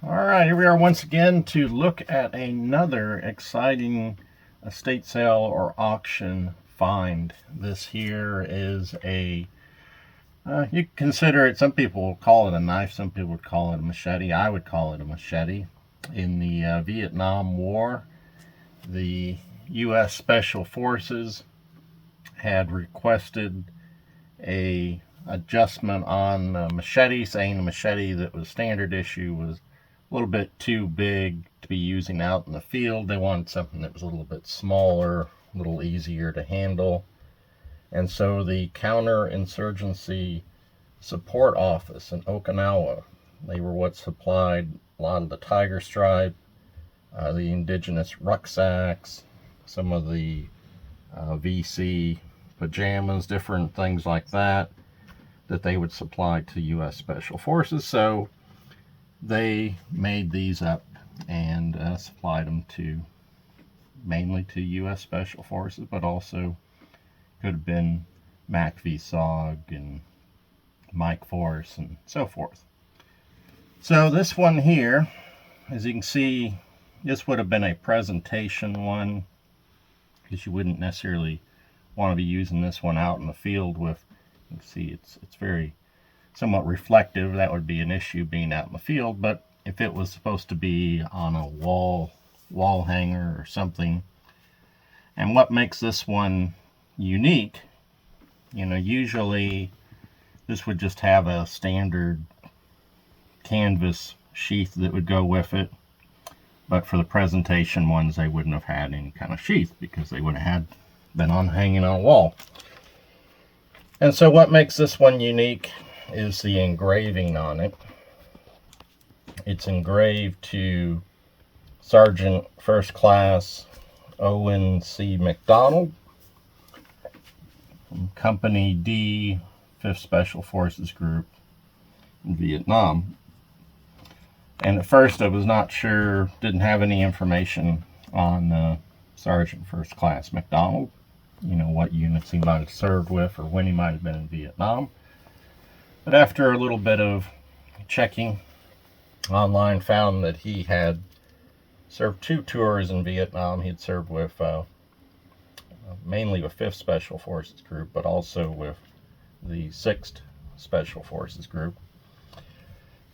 Alright, here we are once again to look at another exciting estate sale or auction find. This here is a, you consider it, some people will call it a knife, some people would call it a machete. I would call it a machete. In the Vietnam War, the U.S. Special Forces had requested a adjustment on the machete, saying the machete that was standard issue was a little bit too big to be using out in the field. They wanted something that was a little bit smaller, a little easier to handle. And so the Counterinsurgency Support Office in Okinawa, they were what supplied a lot of the tiger stripe, the indigenous rucksacks, some of the VC pajamas, different things like that they would supply to U.S. Special Forces. So they made these up and supplied them to mainly to U.S. Special Forces, but also could have been MACV-SOG and Mike Force and so forth. So this one here, as you can see, this would have been a presentation one, because you wouldn't necessarily want to be using this one out in the field with, you can see it's very somewhat reflective. That would be an issue being out in the field. But if it was supposed to be on a wall hanger or something, and what makes this one unique, you know, usually this would just have a standard canvas sheath that would go with it, but for the presentation ones they wouldn't have had any kind of sheath because they would have been hanging on a wall. And so what makes this one unique is the engraving on it. It's engraved to Sergeant First Class Owen C. McDonald from Company D, 5th Special Forces Group in Vietnam. And at first I was not sure, didn't have any information on Sergeant First Class McDonald, you know, what units he might have served with or when he might have been in Vietnam. But after a little bit of checking online, found that he had served 2 tours in Vietnam. He had served with mainly with 5th Special Forces Group, but also with the 6th Special Forces Group.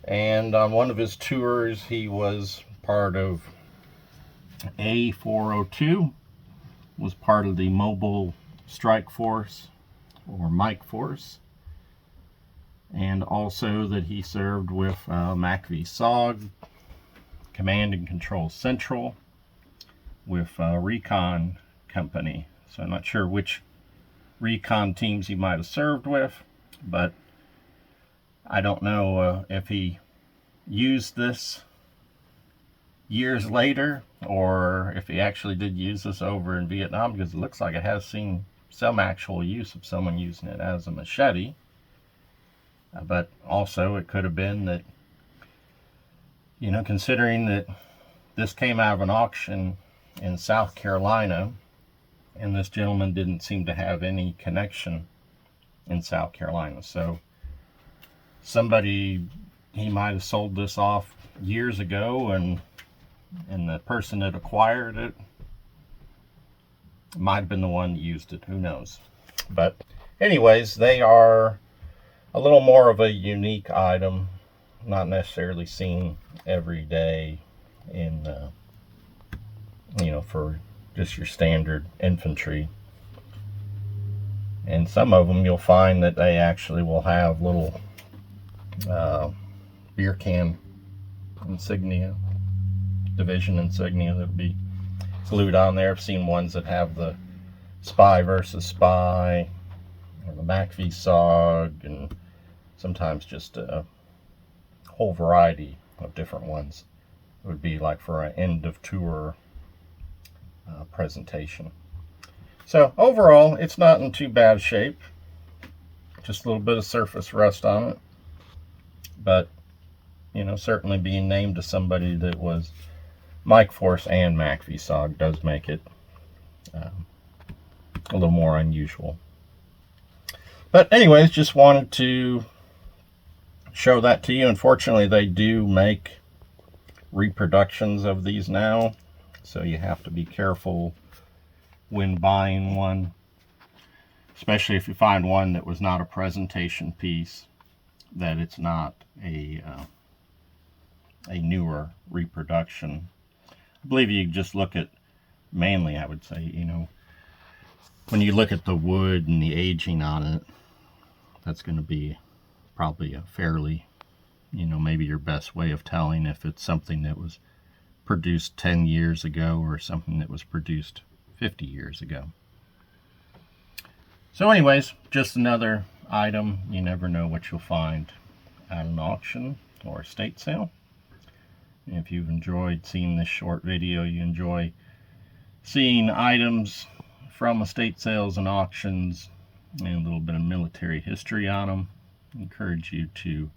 And on one of his tours, he was part of A402, was part of the Mobile Strike Force, or Mike Force, and also that he served with MACV-SOG, Command and Control Central, with Recon Company. So I'm not sure which Recon teams he might have served with, but I don't know if he used this years later or if he actually did use this over in Vietnam, because it looks like it has seen some actual use of someone using it as a machete. But also it could have been that, you know, considering that this came out of an auction in South Carolina, and this gentleman didn't seem to have any connection in South Carolina. So somebody, he might have sold this off years ago, and the person that acquired it might have been the one that used it. Who knows? But anyways, they are a little more of a unique item, not necessarily seen every day in, you know, for just your standard infantry. And some of them you'll find that they actually will have little beer can insignia, division insignia that'll be glued on there. I've seen ones that have the spy versus spy, or the MACV-SOG, and sometimes just a whole variety of different ones. It would be like for an end of tour presentation. So overall, it's not in too bad shape. Just a little bit of surface rust on it, but you know, certainly being named to somebody that was Mike Force and MACV-SOG does make it a little more unusual. But anyways, just wanted to show that to you. Unfortunately, they do make reproductions of these now, so you have to be careful when buying one, especially if you find one that was not a presentation piece, that it's not a newer reproduction. I believe you just look at, mainly I would say, you know, when you look at the wood and the aging on it, that's going to be probably a fairly, you know, maybe your best way of telling if it's something that was produced 10 years ago or something that was produced 50 years ago. So anyways, just another item. You never know what you'll find at an auction or estate sale. And if you've enjoyed seeing this short video, you enjoy seeing items from estate sales and auctions and a little bit of military history on them, I encourage you to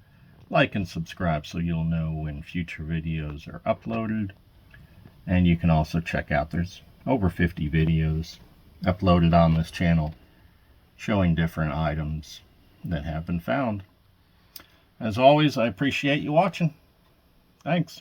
like and subscribe so you'll know when future videos are uploaded. And you can also check out, there's over 50 videos uploaded on this channel showing different items that have been found. As always, I appreciate you watching. Thanks.